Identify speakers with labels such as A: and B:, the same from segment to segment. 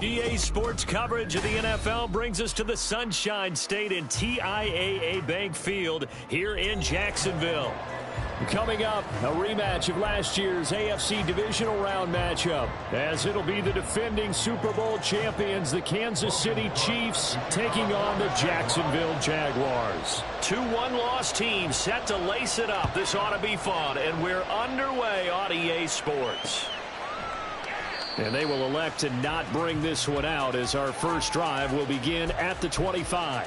A: EA Sports coverage of the NFL brings us to the Sunshine State in TIAA Bank Field here in Jacksonville. Coming up, a rematch of last year's AFC Divisional Round matchup, as it'll be the defending Super Bowl champions, the Kansas City Chiefs, taking on the Jacksonville Jaguars. Two one-loss teams set to lace it up. This ought to be fun, and we're underway on EA Sports. And they will elect to not bring this one out, as our first drive will begin at the 25.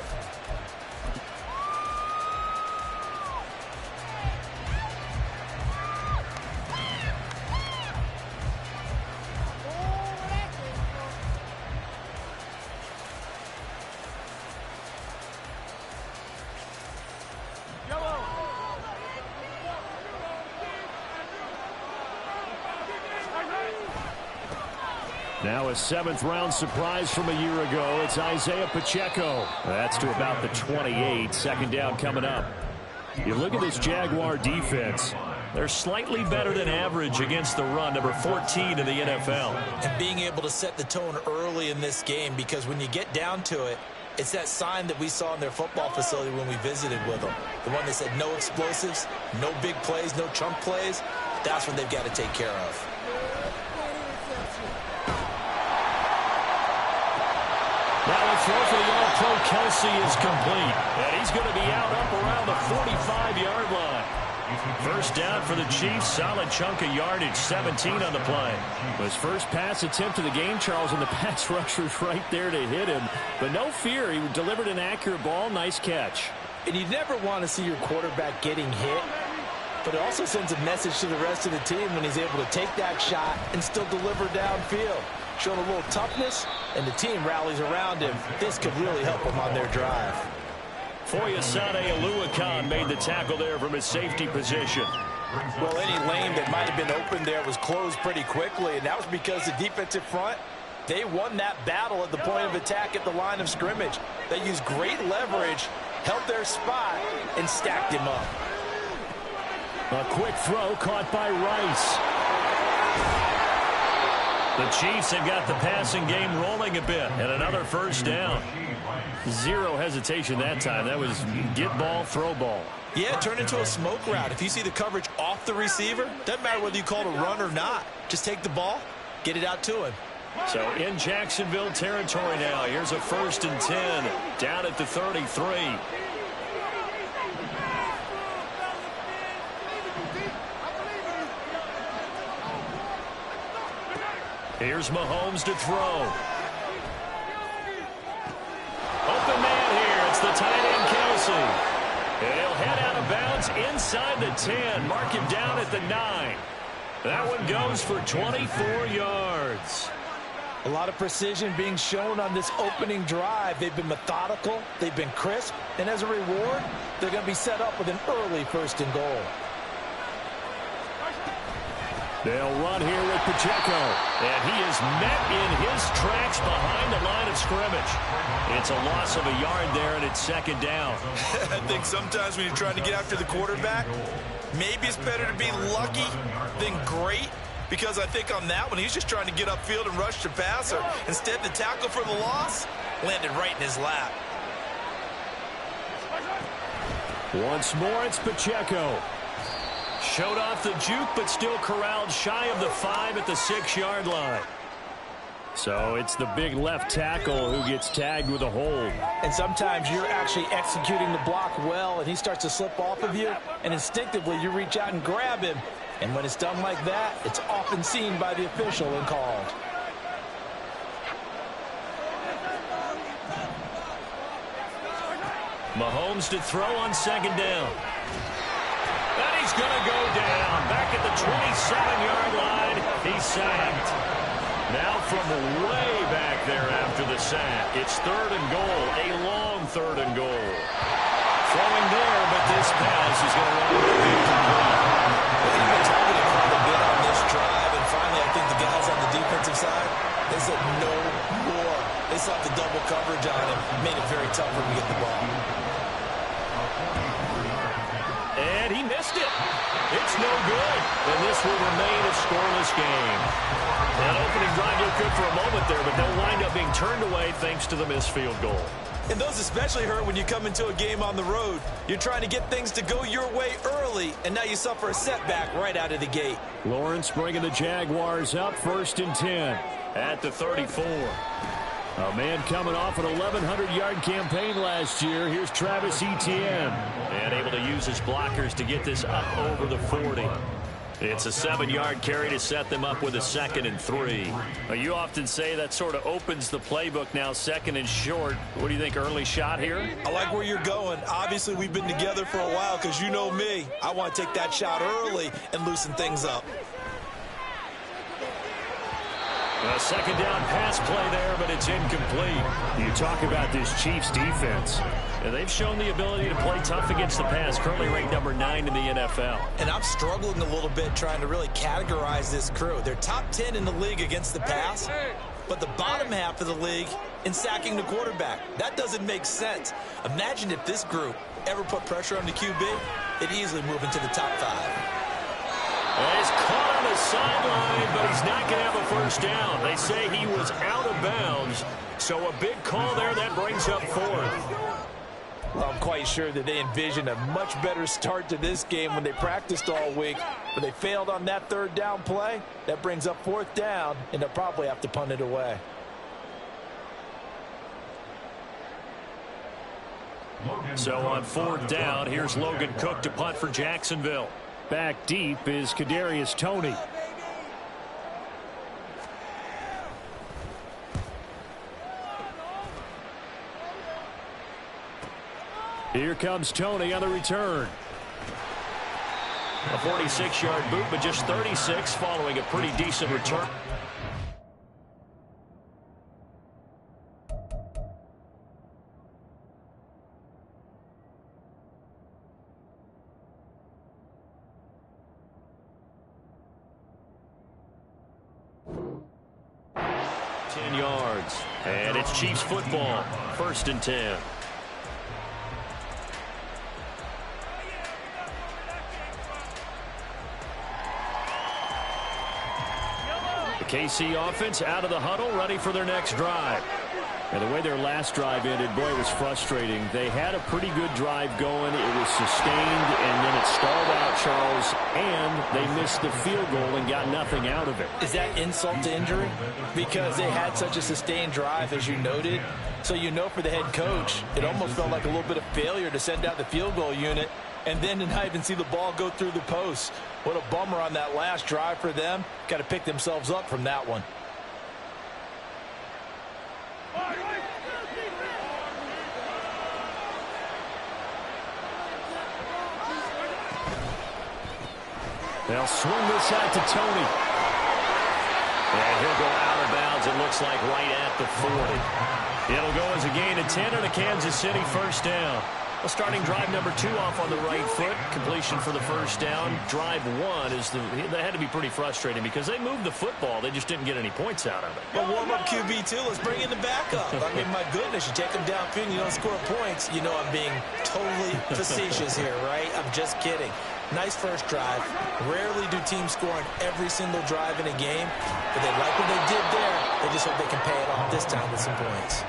A: Now a seventh-round surprise from a year ago. It's Isaiah Pacheco. That's to about the 28. Second down coming up. You look at this Jaguar defense. They're slightly better than average against the run, number 14 in the NFL.
B: And being able to set the tone early in this game, because when you get down to it, it's that sign that we saw in their football facility when we visited with them. The one that said no explosives, no big plays, no chunk plays. That's what they've got to take care of.
A: Now a throw for the All-Pro Kelsey is complete. And he's going to be out up around the 45-yard line. First down for the Chiefs. Solid chunk of yardage, 17 on the play. His first pass attempt of the game, Charles, and the pass rusher's right there to hit him. But no fear, he delivered an accurate ball. Nice catch.
B: And you never want to see your quarterback getting hit. But it also sends a message to the rest of the team when he's able to take that shot and still deliver downfield. Showing a little toughness, and the team rallies around him. This could really help them on their drive.
A: Foyesade Oluwakan made the tackle there from his safety position.
B: Well, any lane that might have been open there was closed pretty quickly, and that was because the defensive front, they won that battle at the point of attack at the line of scrimmage. They used great leverage, held their spot, and stacked him up.
A: A quick throw caught by Rice. The Chiefs have got the passing game rolling a bit, and another first down. Zero hesitation that time. That was get ball, throw ball.
B: Yeah, it turned into a smoke route. If you see the coverage off the receiver, doesn't matter whether you call it a run or not. Just take the ball, get it out to him.
A: So in Jacksonville territory now. Here's a 1st and 10 down at the 33. Here's Mahomes to throw. Open man here. It's the tight end, Kelsey. He'll head out of bounds inside the 10. Mark him down at the 9. That one goes for 24 yards.
B: A lot of precision being shown on this opening drive. They've been methodical. They've been crisp. And as a reward, they're going to be set up with an early 1st and goal.
A: They'll run here with Pacheco. And he is met in his tracks behind the line of scrimmage. It's a loss of a yard there, and it's 2nd down.
C: I think sometimes when you're trying to get after the quarterback, maybe it's better to be lucky than great. Because I think on that one, he's just trying to get upfield and rush the passer. Instead, the tackle for the loss landed right in his lap.
A: Once more, it's Pacheco. Showed off the juke, but still corralled shy of the 5 at the 6-yard line. So it's the big left tackle who gets tagged with a hold.
B: And sometimes you're actually executing the block well, and he starts to slip off of you, and instinctively you reach out and grab him. And when it's done like that, it's often seen by the official and called.
A: Mahomes to throw on 2nd down. And he's going to go down. Back at the 27-yard line. He's sacked. Now from way back there after the sack. It's 3rd and goal. A long 3rd and goal. Throwing there, but this pass is going to run incomplete.
B: They've been targeted quite a bit on this drive, and finally I think the guys on the defensive side, they said no more. They slapped the double coverage on him, made it very tough for him to get the ball.
A: And he missed. missed it. It's no good. And this will remain a scoreless game. That opening drive looked good for a moment there, but they'll wind up being turned away thanks to the missed field goal.
C: And those especially hurt when you come into a game on the road. You're trying to get things to go your way early, and now you suffer a setback right out of the gate.
A: Lawrence bringing the Jaguars up 1st and 10 at the 34. A man coming off an 1,100-yard campaign last year. Here's Travis Etienne. And able to use his blockers to get this up over the 40. It's a 7-yard carry to set them up with a 2nd and 3. You often say that sort of opens the playbook now, 2nd and short. What do you think, early shot here?
C: I like where you're going. Obviously, we've been together for a while because you know me. I want to take that shot early and loosen things up.
A: A 2nd down pass play there, but it's incomplete. You talk about this Chiefs defense. And they've shown the ability to play tough against the pass, currently ranked number 9 in the NFL.
C: And I'm struggling a little bit trying to really categorize this crew. They're top 10 in the league against the pass, but the bottom half of the league in sacking the quarterback. That doesn't make sense. Imagine if this group ever put pressure on the QB, it'd easily move into the top 5.
A: He's caught on the sideline, but he's not going to have a first down. They say he was out of bounds, so a big call there that brings up 4th.
B: Well, I'm quite sure that they envisioned a much better start to this game when they practiced all week, but they failed on that 3rd down play. That brings up 4th down, and they'll probably have to punt it away.
A: So on 4th down, here's Logan Cook to punt for Jacksonville. Back deep is Kadarius Toney. Here comes Toney on the return. A 46-yard boot, but just 36 following a pretty decent return. And it's Chiefs football, 1st and 10. The KC offense out of the huddle, ready for their next drive. And the way their last drive ended, boy, it was frustrating. They had a pretty good drive going. It was sustained, and then it stalled out, Charles, and they missed the field goal and got nothing out of it.
B: Is that insult to injury? Because they had such a sustained drive, as you noted. So you know for the head coach, it almost felt like a little bit of failure to send out the field goal unit and then to not even see the ball go through the post. What a bummer on that last drive for them. Got to pick themselves up from that one.
A: They'll swing this out to Toney. And he'll go out of bounds, it looks like, right at the 40. It'll go as a gain of 10 and a Kansas City 1st down. Well, starting drive number 2 off on the right foot. Completion for the 1st down. Drive 1 is that had to be pretty frustrating because they moved the football. They just didn't get any points out of it.
C: Well, warm-up QB, too. Let's bring in the backup. I mean, my goodness, you take them downfield and you don't score points. You know I'm being totally facetious here, right? I'm just kidding. Nice first drive. Rarely do teams score on every single drive in a game, but they like what they did there. They just hope they can pay it off this time with some points.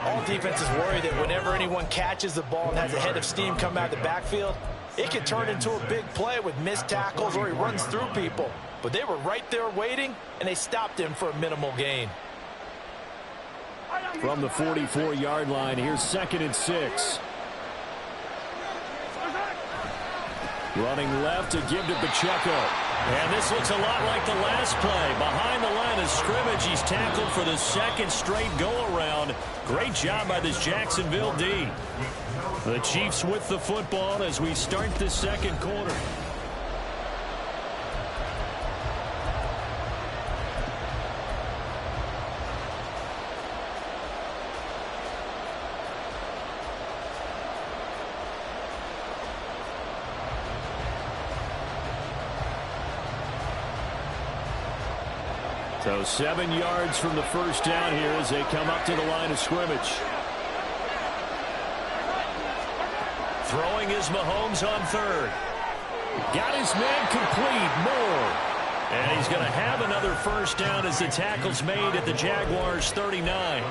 B: All defenses worry that whenever anyone catches the ball and has a head of steam come out of the backfield, it can turn into a big play with missed tackles or he runs through people. But they were right there waiting, and they stopped him for a minimal gain.
A: From the 44-yard line, here's 2nd and 6. Running left to give to Pacheco. And this looks a lot like the last play. Behind the line of scrimmage, he's tackled for the 2nd straight go-around. Great job by this Jacksonville D. The Chiefs with the football as we start the 2nd quarter. So 7 yards from the 1st down here as they come up to the line of scrimmage. Throwing is Mahomes on 3rd. Got his man complete. Moore. And he's going to have another first down as the tackle's made at the Jaguars' 39.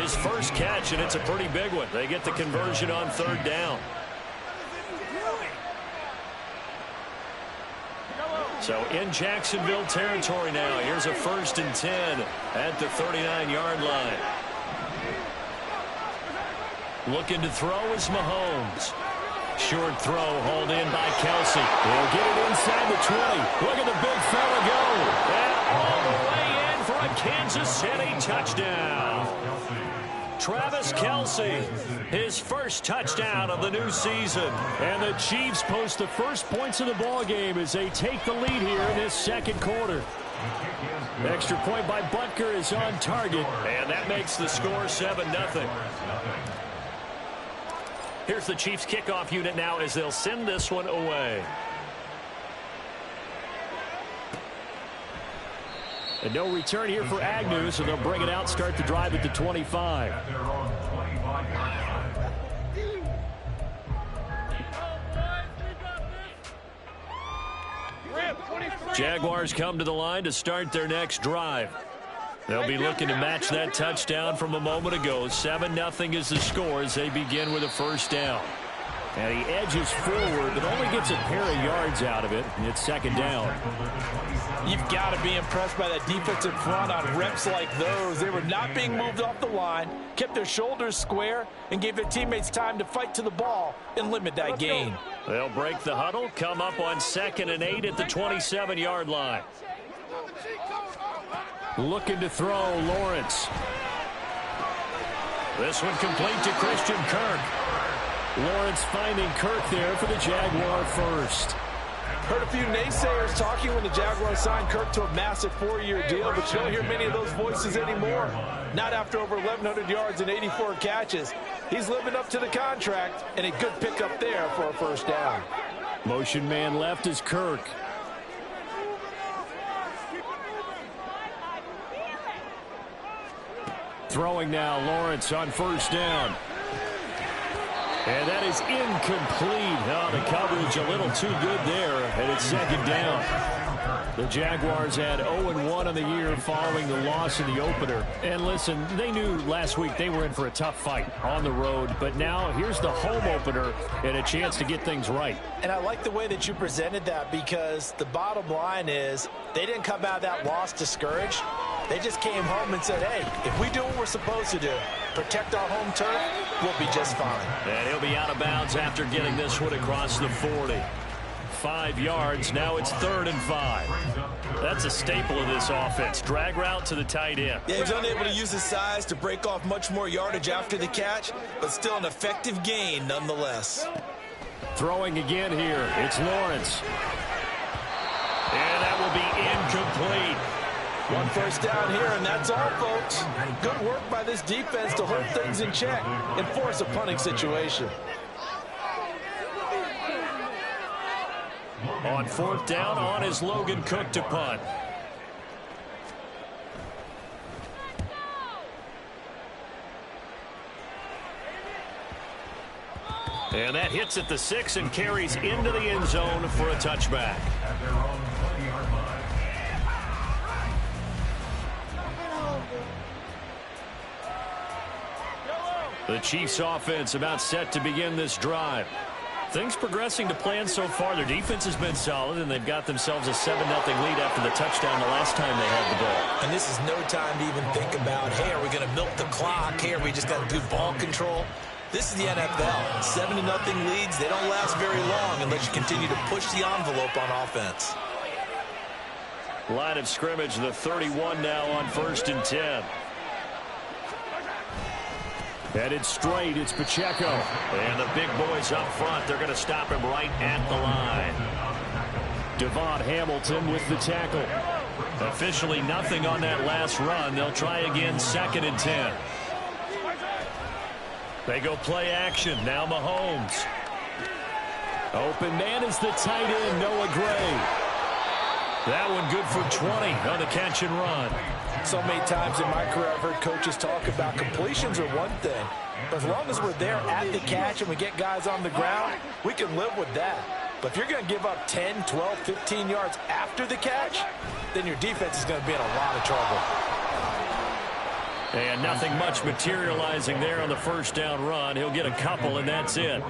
A: His first catch, and it's a pretty big one. They get the conversion on third down. So in Jacksonville territory now. Here's a 1st and 10 at the 39-yard line. Looking to throw is Mahomes. Short throw hauled in by Kelsey. He'll get it inside the 20. Look at the big fella go. And all the way in for a Kansas City touchdown. Travis Kelsey, his first touchdown of the new season. And the Chiefs post the first points of the ballgame as they take the lead here in this second quarter. Extra point by Butker is on target. And that makes the score 7-0. Here's the Chiefs kickoff unit now as they'll send this one away. And no return here for Agnew, so they'll bring it out, start the drive at the 25. Jaguars come to the line to start their next drive. They'll be looking to match that touchdown from a moment ago. 7-0 is the score as they begin with a first down. And he edges forward, but only gets a pair of yards out of it, and it's second down.
B: You've got to be impressed by that defensive front on reps like those. They were not being moved off the line, kept their shoulders square, and gave their teammates time to fight to the ball and limit that gain.
A: They'll break the huddle, come up on 2nd and 8 at the 27-yard line. Looking to throw, Lawrence. This one complete to Christian Kirk. Lawrence finding Kirk there for the Jaguar first.
B: Heard a few naysayers talking when the Jaguars signed Kirk to a massive 4-year deal, but you don't hear many of those voices anymore. Not after over 1,100 yards and 84 catches. He's living up to the contract, and a good pickup there for a first down.
A: Motion man left is Kirk. Throwing now, Lawrence on first down. And that is incomplete. Oh, the coverage a little too good there, and it's second down. The Jaguars had 0-1 on the year following the loss in the opener. And listen, they knew last week they were in for a tough fight on the road, but now here's the home opener and a chance to get things right.
B: And I like the way that you presented that, because the bottom line is they didn't come out of that loss discouraged. They just came home and said, hey, if we do what we're supposed to do, protect our home turf, we'll be just fine.
A: And he'll be out of bounds after getting this one across the 40. 5 yards, now it's 3rd and 5. That's a staple of this offense. Drag route to the tight end.
C: Yeah, he's unable to use his size to break off much more yardage after the catch, but still an effective gain nonetheless.
A: Throwing again here, it's Lawrence. And that will be incomplete.
B: One first down here, and that's all, folks. Good work by this defense to hold things in check and force a punting situation.
A: On 4th down, on is Logan Cook to punt. And that hits at the 6 and carries into the end zone for a touchback. The Chiefs offense about set to begin this drive. Things progressing to plan so far. Their defense has been solid, and they've got themselves a 7-0 lead after the touchdown the last time they had the ball.
B: And this is no time to even think about, hey, are we going to milk the clock? Hey, are we just going to do ball control? This is the NFL. 7-0 leads, they don't last very long unless you continue to push the envelope on offense.
A: Line of scrimmage, the 31 now on 1st and 10. Headed straight, it's Pacheco. And the big boys up front, they're going to stop him right at the line. Devon Hamilton with the tackle. Officially nothing on that last run. They'll try again, 2nd and 10. They go play action. Now Mahomes. Open man is the tight end, Noah Gray. That one good for 20 on the catch and run.
B: So many times in my career, I've heard coaches talk about completions are one thing, but as long as we're there at the catch and we get guys on the ground, we can live with that. But if you're going to give up 10, 12, 15 yards after the catch, then your defense is going to be in a lot of trouble.
A: And nothing much materializing there on the first down run. He'll get a couple, and that's it.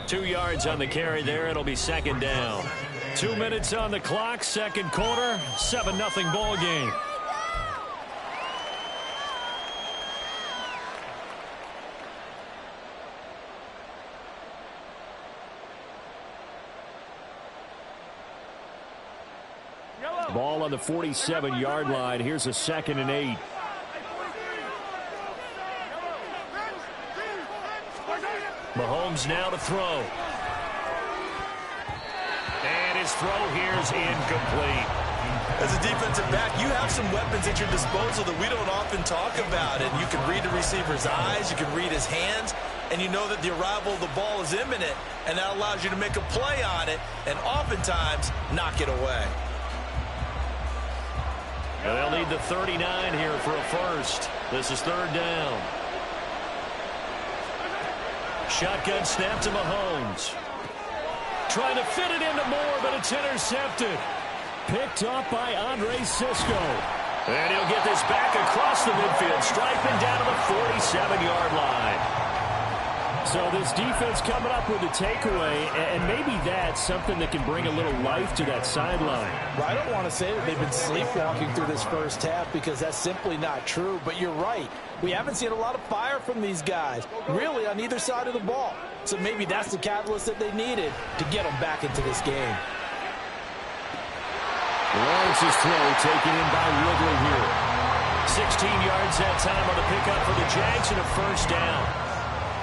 A: 2 yards on the carry there. It'll be second down. 2 minutes on the clock, second quarter, 7-0 ball game. Ball on the 47-yard line. Here's a 2nd and 8. Mahomes now to throw. And his throw here's incomplete.
C: As a defensive back, you have some weapons at your disposal that we don't often talk about. And you can read the receiver's eyes, you can read his hands, and you know that the arrival of the ball is imminent, and that allows you to make a play on it and oftentimes knock it away.
A: And they'll need the 39 here for a first. This is third down. Shotgun snap to Mahomes. Trying to fit it into Moore, but it's intercepted. Picked up by Andre Sisco. And he'll get this back across the midfield, striping down to the 47-yard line. So this defense coming up with a takeaway, and maybe that's something that can bring a little life to that sideline.
B: Well, I don't want to say that they've been sleepwalking through this first half because that's simply not true, but you're right. We haven't seen a lot of fire from these guys, really, on either side of the ball. So maybe that's the catalyst that they needed to get them back into this game.
A: Lawrence's throw taken in by Ridley here. 16 yards that time on the pickup for the Jags and a first down.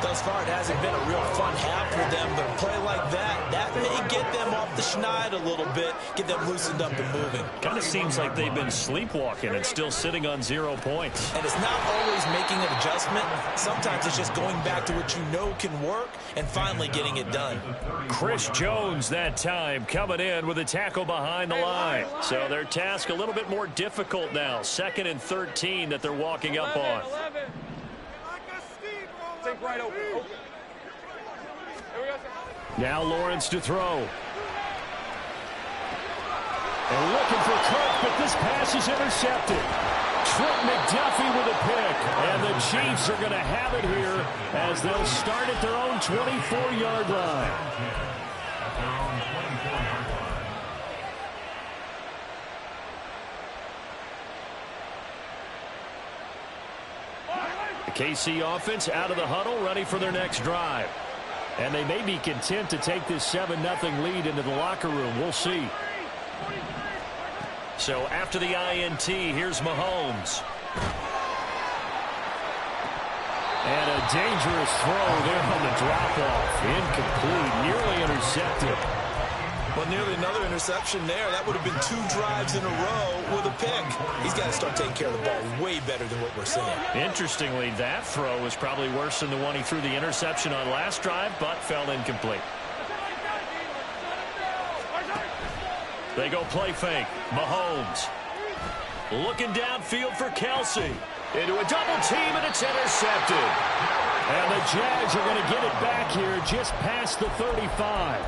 B: Thus far, it hasn't been a real fun half for them, but a play like that may get them off the schneid a little bit, get them loosened up and moving.
A: Kind of seems like they've been sleepwalking and still sitting on 0 points.
B: And it's not always making an adjustment. Sometimes it's just going back to what you know can work and finally getting it done.
A: Chris Jones that time coming in with a tackle behind the line. So their task a little bit more difficult now. 2nd and 13 that they're walking up on.
D: Right open.
A: Now Lawrence to throw. And looking for Cook, but this pass is intercepted. Trent McDuffie with a pick. And the Chiefs are going to have it here as they'll start at their own 24-yard line. The KC offense out of the huddle, ready for their next drive. And they may be content to take this 7-0 lead into the locker room. We'll see. So after the INT, here's Mahomes. And a dangerous throw there on the drop-off. Incomplete, nearly intercepted.
C: Well, nearly another interception there. That would have been 2 drives in a row with a pick. He's got to start taking care of the ball way better than what we're seeing.
A: Interestingly, that throw was probably worse than the one he threw the interception on last drive, but fell incomplete. They go play fake. Mahomes looking downfield for Kelsey. Into a double team, and it's intercepted. And the Jags are going to get it back here just past the 35.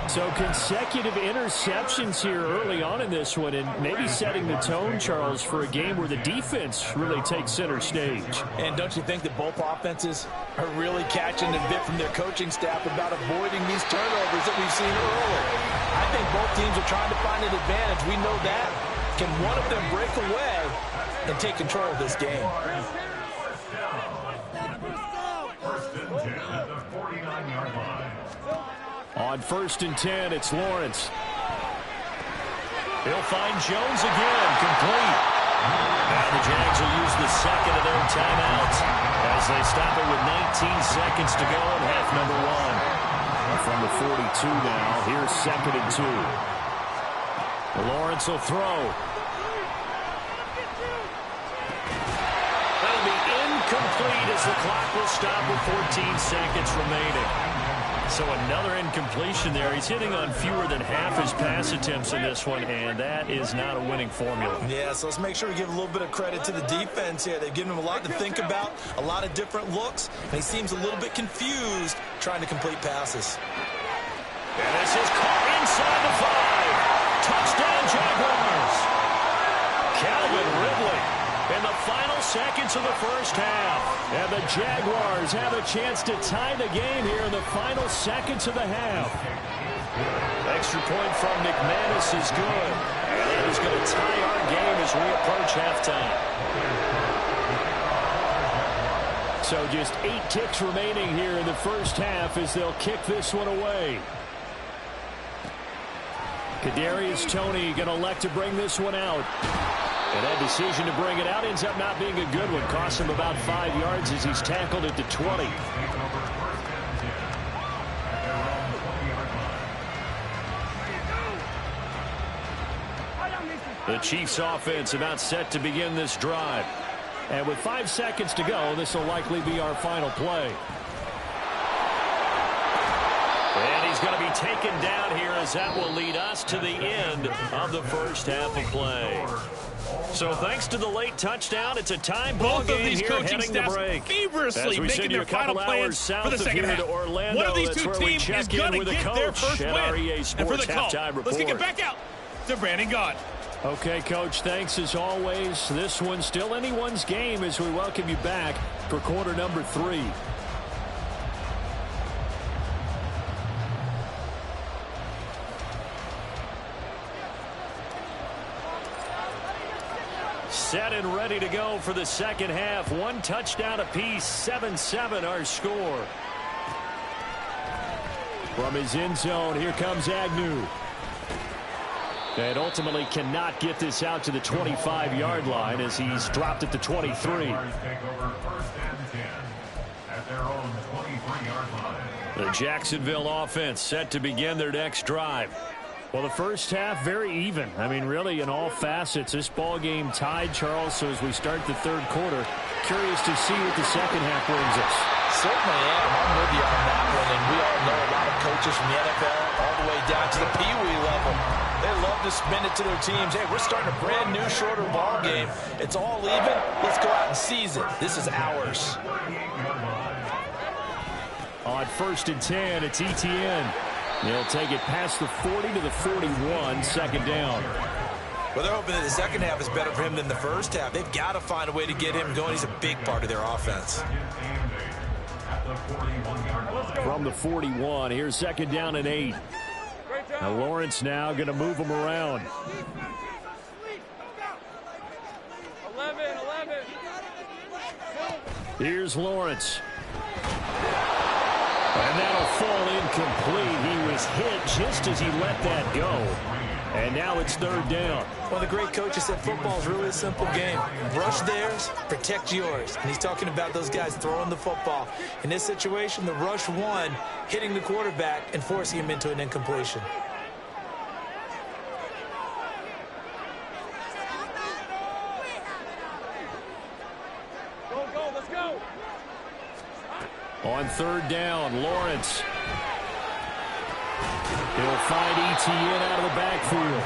A: So consecutive interceptions here early on in this one, and maybe setting the tone, Charles, for a game where the defense really takes center stage.
B: And don't you think that both offenses are really catching the bit from their coaching staff about avoiding these turnovers that we've seen early? I think both teams are trying to find an advantage. We know that. Can one of them break away and take control of this game?
A: On 1st and 10, it's Lawrence. He'll find Jones again, complete. And the Jags will use the second of their timeouts as they stop it with 19 seconds to go in half number 1. From the 42 now, here's 2nd and 2. Lawrence will throw. That'll be incomplete as the clock will stop with 14 seconds remaining. So another incompletion there. He's hitting on fewer than half his pass attempts in this one, and that is not a winning formula.
C: Yeah, so let's make sure we give a little bit of credit to the defense here. They've given him a lot to think about, a lot of different looks, and he seems a little bit confused trying to complete passes.
A: And this is caught inside the 5. Touchdown, Jaguars. Calvin Ridley in the final seconds of the first half. And the Jaguars have a chance to tie the game here in the final seconds of the half. Extra point from McManus is good. And it is going to tie our game as we approach halftime. So just 8 ticks remaining here in the first half as they'll kick this one away. Kadarius Toney going to elect to bring this one out. And that decision to bring it out ends up not being a good one. Costs him about 5 yards as he's tackled at the 20. The Chiefs offense about set to begin this drive. And with 5 seconds to go, this will likely be our final play. And he's going to be taken down here as that will lead us to the end of the first half of play. So thanks to the late touchdown, it's a time ball game. Both of these coaching staffs
D: feverishly making their final plans for the second half.
A: Orlando,
D: one of these two teams is going to get their first win. And for the call, let's kick it back out to Brandon Gaudin.
A: Okay, Coach, thanks as always. This one's still anyone's game as we welcome you back for quarter number 3. Set and ready to go for the second half. 1 touchdown apiece, 7-7 our score. From his end zone, here comes Agnew. And ultimately cannot get this out to the 25-yard line as he's dropped at the 23. The Jacksonville offense set to begin their next drive. Well, the first half, very even. I mean, really, in all facets, this ball game tied, Charles. So as we start the third quarter, curious to see what the second half brings us.
B: Certainly am. I'm with you on that one. And we all know a lot of coaches from the NFL all the way down to the Pee Wee level. They love to spin it to their teams. Hey, we're starting a brand new, shorter ball game. It's all even. Let's go out and seize it. This is ours.
A: On 1st and 10, it's Etienne. They'll take it past the 40 to the 41, second down.
C: Well, they're hoping that the second half is better for him than the first half. They've got to find a way to get him going. He's a big part of their offense.
A: From the 41, here's second down and 8. Now Lawrence now going to move him around.
D: 11.
A: Here's Lawrence. And that'll fall incomplete. He was hit just as he let that go. And now it's third down.
B: Well, the great coach has said football is really a simple game. Rush theirs, protect yours. And he's talking about those guys throwing the football. In this situation, the rush one, hitting the quarterback and forcing him into an incompletion.
D: Go, let's go.
A: On third down, Lawrence. He'll find Etienne out of the backfield.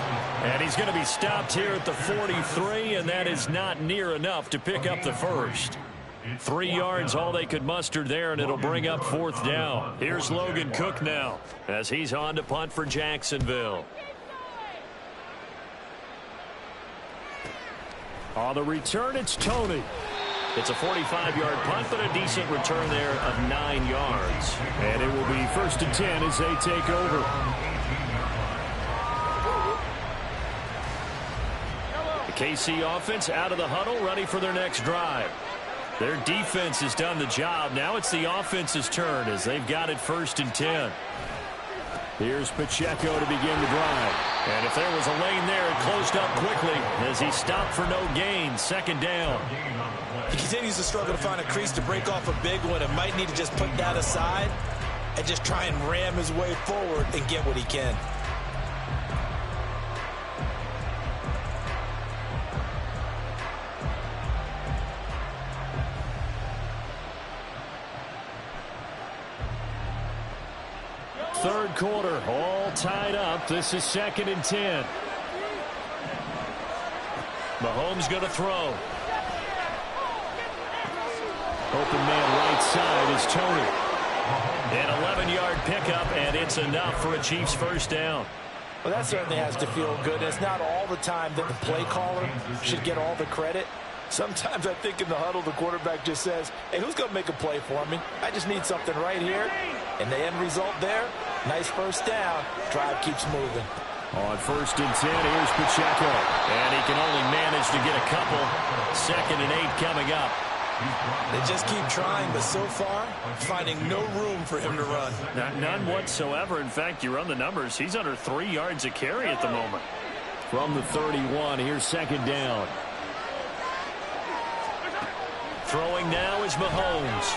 A: And he's going to be stopped here at the 43, and that is not near enough to pick up the first. 3 yards, all they could muster there, and it'll bring up fourth down. Here's Logan Cook now as he's on to punt for Jacksonville. On the return, it's Toney. It's a 45-yard punt, but a decent return there of 9 yards. And it will be 1st and 10 as they take over. The KC offense out of the huddle, ready for their next drive. Their defense has done the job. Now it's the offense's turn as they've got it 1st and 10. Here's Pacheco to begin the drive. And if there was a lane there, it closed up quickly as he stopped for no gain. Second down.
C: He continues to struggle to find a crease to break off a big one and might need to just put that aside and just try and ram his way forward and get what he can.
A: Third quarter, all tied up. This is 2nd and 10. Mahomes going to throw. Open man right side is Toney. An 11-yard pickup, and it's enough for a Chiefs first down.
B: Well, that certainly has to feel good. It's not all the time that the play caller should get all the credit. Sometimes I think in the huddle, the quarterback just says, hey, who's going to make a play for me? I just need something right here. And the end result there, nice first down. Drive keeps moving.
A: On 1st and 10, here's Pacheco. And he can only manage to get a couple. 2nd and 8 coming up.
B: They just keep trying, but so far, finding no room for him to run.
A: None whatsoever. In fact, you run the numbers. He's under 3 yards a carry at the moment. From the 31, here's 2nd down. Throwing now is Mahomes.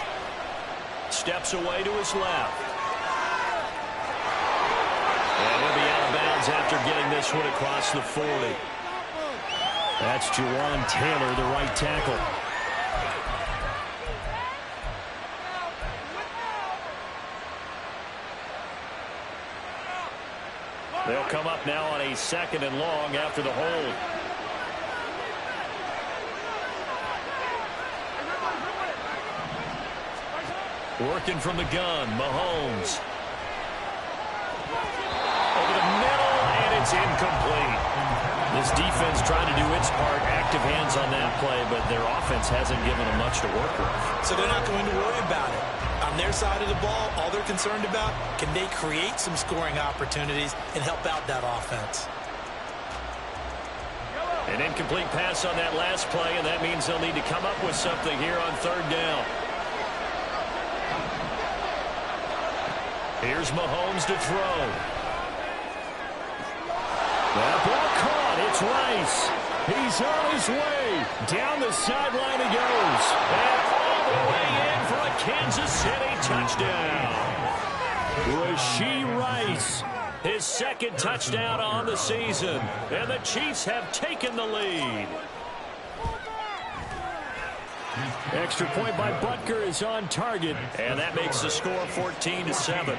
A: Steps away to his left. And he'll be out of bounds after getting this one across the 40. That's Jawan Taylor, the right tackle. They'll come up now on a 2nd and long after the hold. Working from the gun, Mahomes. Over the middle, and it's incomplete. This defense trying to do its part, active hands on that play, but their offense hasn't given them much to work with.
B: So they're not going to worry about it. On their side of the ball, all they're concerned about, can they create some scoring opportunities and help out that offense?
A: An incomplete pass on that last play, and that means they'll need to come up with something here on 3rd down. Here's Mahomes to throw. That ball caught. It's Rice. He's on his way. Down the sideline he goes. And all the way in for a Kansas City touchdown. Rashee Rice, his 2nd touchdown on the season. And the Chiefs have taken the lead. Extra point by Butker is on target, and that makes the score 14-7.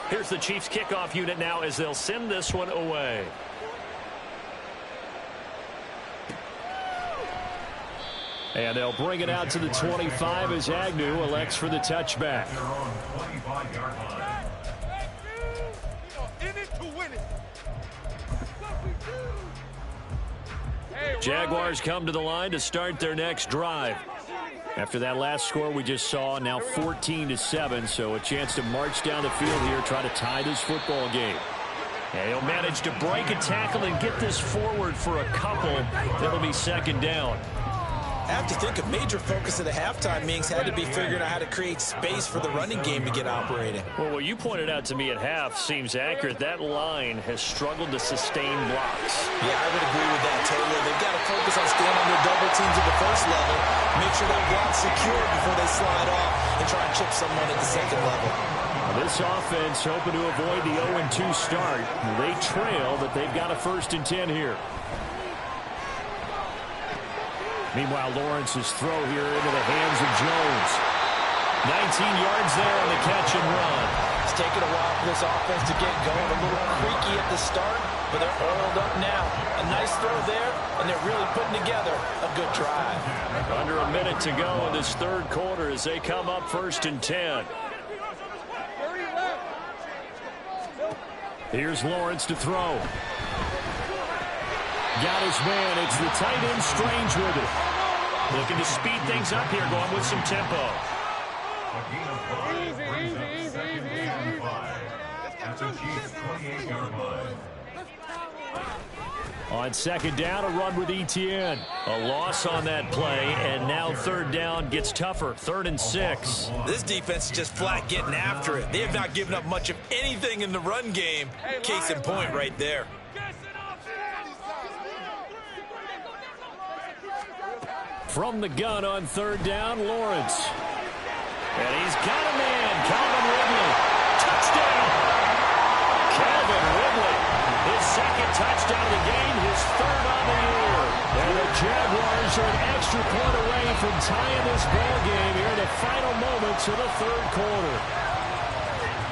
A: Here's the Chiefs kickoff unit now as they'll send this one away. And they'll bring it out to the 25 as Agnew elects for the touchback. Jaguars come to the line to start their next drive. After that last score we just saw, now 14-7, so a chance to march down the field here, try to tie this football game. And he'll manage to break a tackle and get this forward for a couple. That'll be 2nd down.
B: I have to think a major focus of the halftime meetings had to be figuring out how to create space for the running game to get operating.
A: Well, what you pointed out to me at half seems accurate. That line has struggled to sustain blocks.
B: Yeah, I would agree with that totally. They've got to focus on staying on their double teams at the 1st level, make sure that block's secure before they slide off and try and chip someone at the 2nd level.
A: This offense hoping to avoid the 0-2 start. They trail, but they've got a 1st and 10 here. Meanwhile, Lawrence's throw here into the hands of Jones. 19 yards there on the catch and run.
B: It's taken a while for this offense to get going. A little creaky at the start, but they're oiled up now. A nice throw there, and they're really putting together a good drive.
A: Under a minute to go in this 3rd quarter as they come up 1st and 10. Here's Lawrence to throw. Got his man. It's the tight end Strange with it. Looking to speed things up here, going with some tempo. On 2nd down, a run with Etienne. A loss on that play, and now 3rd down gets tougher. 3rd and 6.
C: This defense is just flat getting after it. They have not given up much of anything in the run game. Case in point right there.
A: From the gun on 3rd down, Lawrence. And he's got a man, Calvin Ridley. Touchdown! Calvin Ridley, his 2nd touchdown of the game, his 3rd on the year. And the Jaguars are an extra point away from tying this ball game here in the final moments of the 3rd quarter.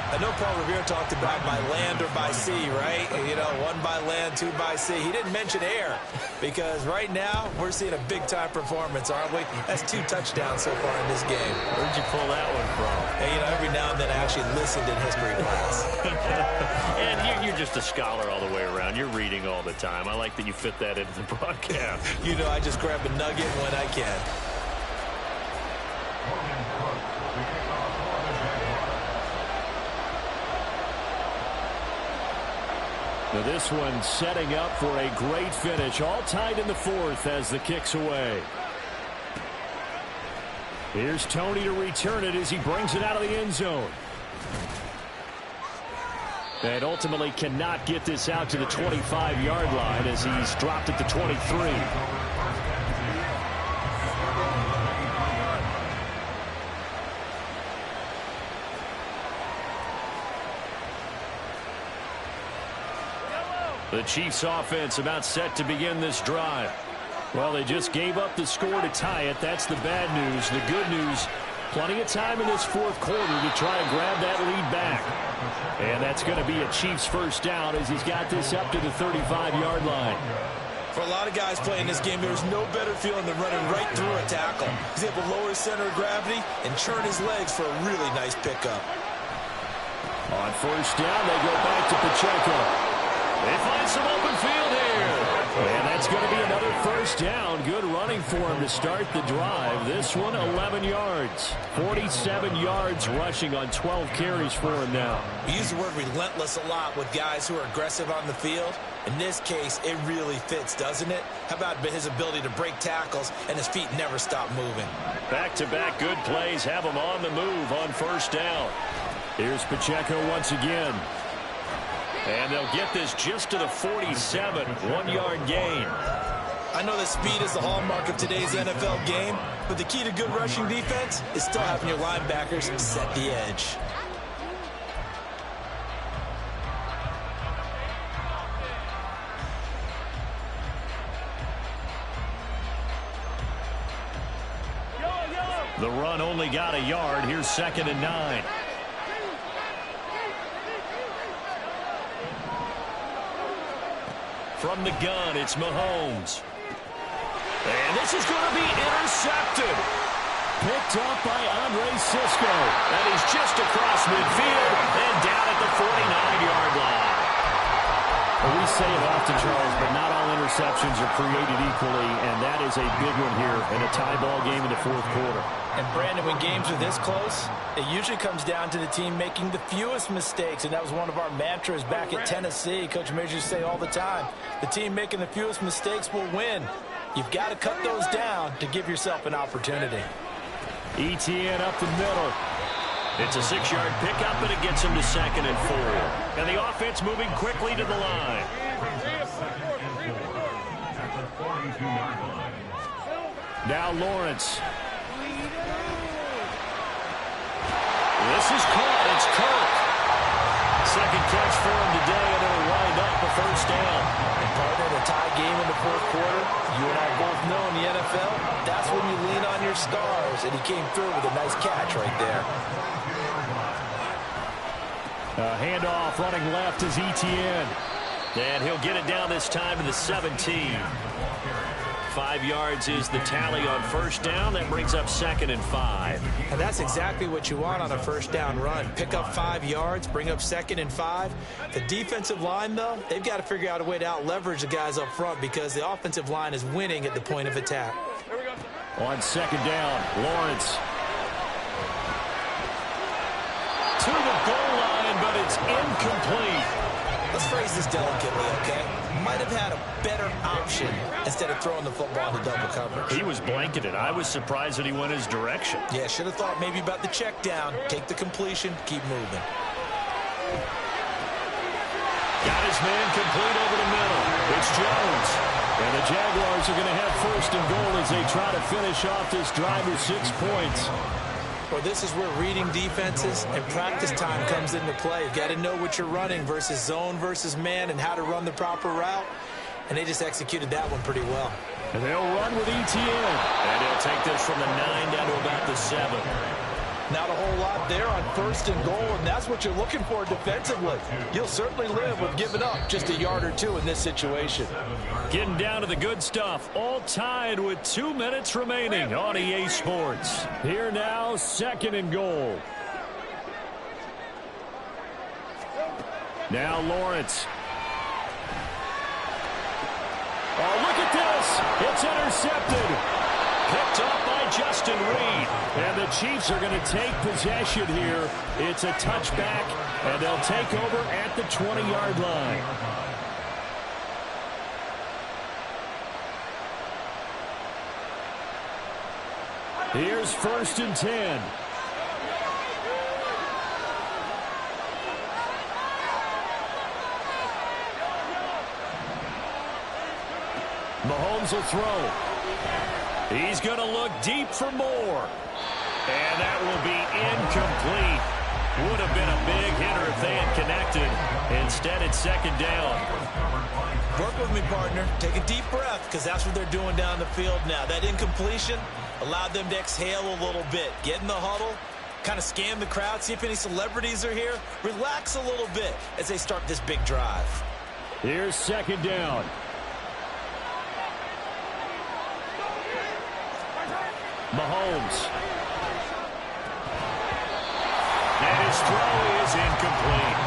B: I know Paul Revere talked about by land or by sea, right? You know, 1 by land, 2 by sea. He didn't mention air because right now we're seeing a big-time performance, aren't we? That's 2 touchdowns so far in this game.
A: Where'd you pull that one from?
B: Hey, you know, every now and then I actually listened in history class.
A: And you're just a scholar all the way around. You're reading all the time. I like that you fit that into the broadcast.
B: You know, I just grab a nugget when I can.
A: Now this one setting up for a great finish. All tied in the 4th as the kick's away. Here's Tony to return it as he brings it out of the end zone. And ultimately cannot get this out to the 25-yard line as he's dropped at the 23. The Chiefs offense about set to begin this drive. Well, they just gave up the score to tie it. That's the bad news. The good news, plenty of time in this 4th quarter to try and grab that lead back. And that's going to be a Chiefs first down as he's got this up to the 35-yard line.
B: For a lot of guys playing this game, there's no better feeling than running right through a tackle. He's able to lower his center of gravity and churn his legs for a really nice pickup.
A: On first down, they go back to Pacheco. They find some open field here. And that's going to be another first down. Good running for him to start the drive. This one, 11 yards. 47 yards rushing on 12 carries for him now.
B: We use the word relentless a lot with guys who are aggressive on the field. In this case, it really fits, doesn't it? How about his ability to break tackles and his feet never stop moving?
A: Back-to-back good plays have him on the move on first down. Here's Pacheco once again. And they'll get this just to the 47, 1-yard gain.
B: I know that speed is the hallmark of today's NFL game, but the key to good rushing defense is still having your linebackers set the edge.
A: The run only got a yard. Here's 2nd and 9. From the gun, it's Mahomes. And this is going to be intercepted. Picked up by Andre Cisco. That is just across midfield and down at the 49-yard line. Well, we say it often, Charles, but not all interceptions are created equally, and that is a big one here in a tie ball game in the 4th quarter.
B: And, Brandon, when games are this close, it usually comes down to the team making the fewest mistakes, and that was one of our mantras back at Tennessee. Coach Mears used to say all the time, the team making the fewest mistakes will win. You've got to cut those down to give yourself an opportunity.
A: Etienne up the middle. It's a 6-yard pickup, and it gets him to 2nd and 4. And the offense moving quickly to the line. Now Lawrence. This is caught. It's Kirk. Second catch for him today, and it'll wind up a first down.
B: And partner, the tie game in the 4th quarter, you and I both know in the NFL, that's when you lean on your stars, and he came through with a nice catch right there.
A: Handoff running left is Etienne. And he'll get it down this time to the 17. 5 yards is the tally on first down. That brings up 2nd and 5.
B: And that's exactly what you want on a first down run. Pick up 5 yards, bring up 2nd and 5. The defensive line, though, they've got to figure out a way to out-leverage the guys up front because the offensive line is winning at the point of attack.
A: On 2nd down, Lawrence. To the goal line, but it's incomplete.
B: Let's phrase this delicately, okay? Might have had a better option instead of throwing the football into double coverage.
A: He was blanketed. I was surprised that he went his direction.
B: Yeah, should have thought maybe about the check down, take the completion, keep moving.
A: Got his man complete over the middle. It's Jones. And the Jaguars are going to have 1st and goal as they try to finish off this drive with 6 points.
B: Well, this is where reading defenses and practice time comes into play. You've got to know what you're running versus zone versus man and how to run the proper route. And they just executed that one pretty well.
A: And they'll run with Etienne. And he'll take this from the 9 down to about the 7.
B: Not a whole lot there on 1st and goal, and that's what you're looking for defensively. You'll certainly live with giving up just a yard or two in this situation.
A: Getting down to the good stuff, all tied with 2 minutes remaining on EA Sports. Here now, 2nd and goal. Now Lawrence. Oh, look at this. It's intercepted. Picked off by Justin Reed. And the Chiefs are going to take possession here. It's a touchback, and they'll take over at the 20-yard line. Here's 1st and 10. Mahomes will throw. He's going to look deep for more. And that will be incomplete. Would have been a big hitter if they had connected. Instead, it's 2nd down.
B: Work with me, partner. Take a deep breath, because that's what they're doing down the field now. That incompletion allowed them to exhale a little bit. Get in the huddle, kind of scan the crowd, see if any celebrities are here. Relax a little bit as they start this big drive.
A: Here's 2nd down. Mahomes. And his throw is incomplete.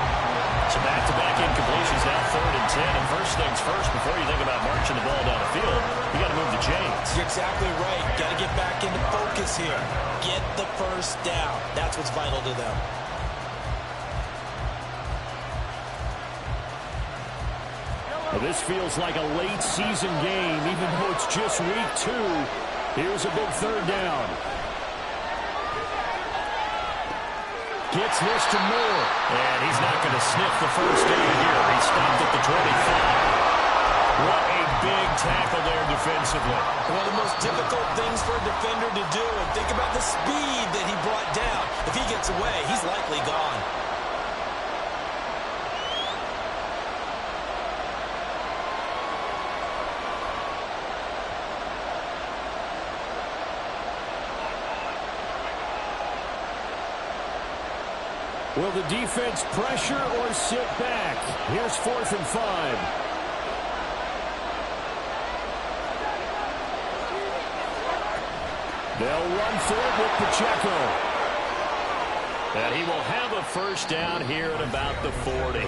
A: So back-to-back incompletions, now 3rd and 10. And first things first, before you think about marching the ball down the field, you got to move the chains.
B: You're exactly right. Got to get back into focus here. Get the first down. That's what's vital to them.
A: Well, this feels like a late season game, even though it's just week 2. Here's a big 3rd down. Gets this to Moore. And he's not going to sniff the first down here. He stopped at the 25. What a big tackle there defensively.
B: One of the most difficult things for a defender to do. And think about the speed that he brought down. If he gets away, he's likely gone.
A: Will the defense pressure or sit back? Here's 4th and 5. They'll run for it with Pacheco. And he will have a first down here at about the 40.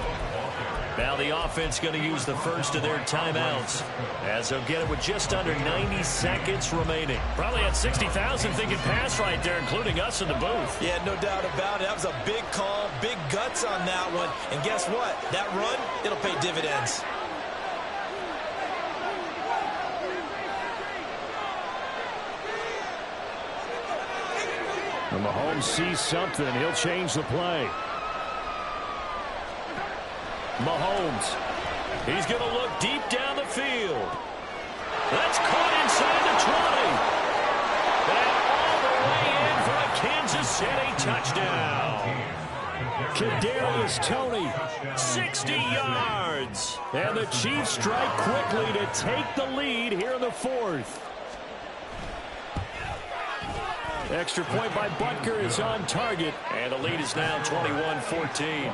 A: Now the offense going to use the first of their timeouts, as they'll get it with just under 90 seconds remaining. Probably had 60,000 thinking pass right there, including us in the booth.
B: Yeah, no doubt about it. That was a big call, big guts on that one. And guess what? That run, it'll pay dividends.
A: When Mahomes sees something, he'll change the play. Mahomes. He's going to look deep down the field. That's caught inside the 20. And all the way in for a Kansas City touchdown. Kadarius Toney, 60 yards. And the Chiefs strike quickly to take the lead here in the 4th. Extra point by Butker is on target. And the lead is now 21-14.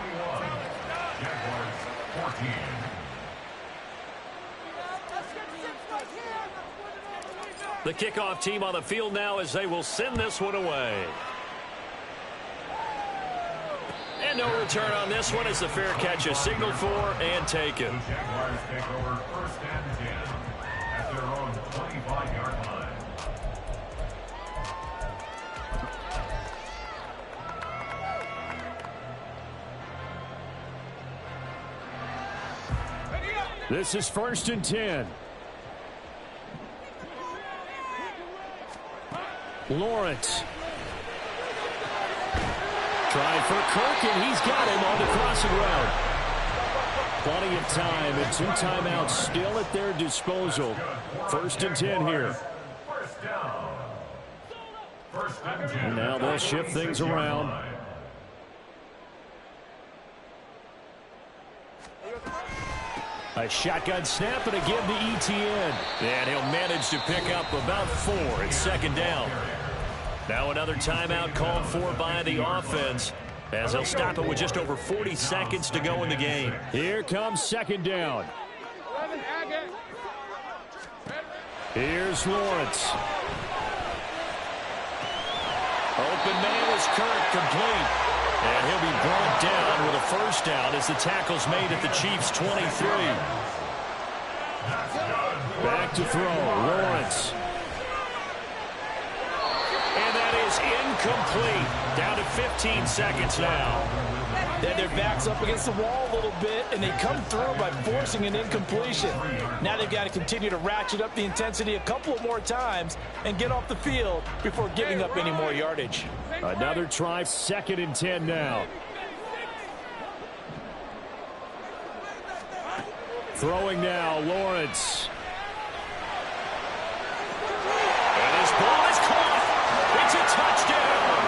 A: The kickoff team on the field now as they will send this one away. And no return on this one as the fair catch is signaled for and taken. This is 1st and 10. Lawrence. Trying for Kirk, and he's got him on the crossing route. Plenty of time, and 2 timeouts still at their disposal. 1st and 10 here. And now they'll shift things around. A shotgun snap and again to ETN. And he'll manage to pick up about 4 at 2nd down. Now another timeout called for by the offense, as they'll stop it with just over 40 seconds to go in the game. Here comes second down. Here's Lawrence. Open man is Kirk, complete. And he'll be brought down with a first down as the tackle's made at the Chiefs' 23. Back to throw, Lawrence. And that is incomplete. Down to 15 seconds now.
B: Then their back's up against the wall a little bit, and they come through by forcing an incompletion. Now they've got to continue to ratchet up the intensity a couple of more times and get off the field before giving up any more yardage.
A: Another try, 2nd and 10 now. Throwing now, Lawrence. And his ball is caught. It's a touchdown.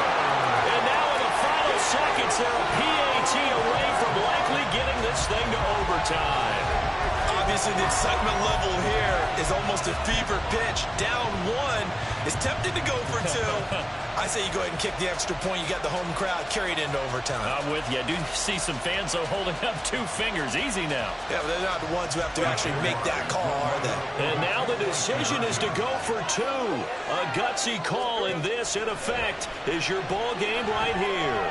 A: And now in the final seconds, they're a PAT away from likely getting this thing to overtime.
C: Obviously, the excitement level here is almost a fever pitch. Down 1, is tempted to go for 2. I say you go ahead and kick the extra point. You got the home crowd carried into overtime.
A: I'm with you. I do see some fans, though, holding up 2 fingers. Easy now.
C: Yeah, but they're not the ones who have to actually make that call, are they?
A: And now the decision is to go for 2. A gutsy call, and this, in effect, is your ball game right here.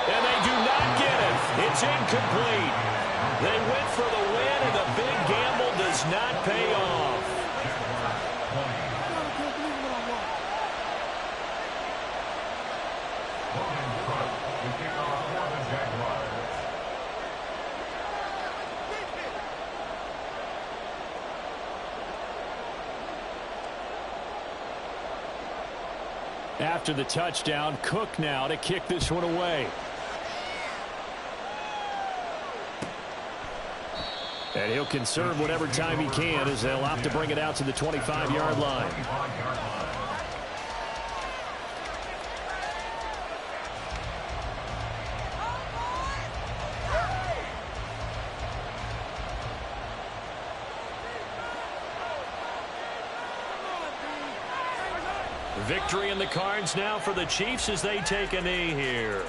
A: And they do not get it. It's incomplete. They went for the win, and the big gamble does not pay off. After the touchdown, Cook now to kick this one away. And he'll conserve whatever time he can as they'll opt to bring it out to the 25-yard line. Victory in the cards now for the Chiefs as they take a knee here.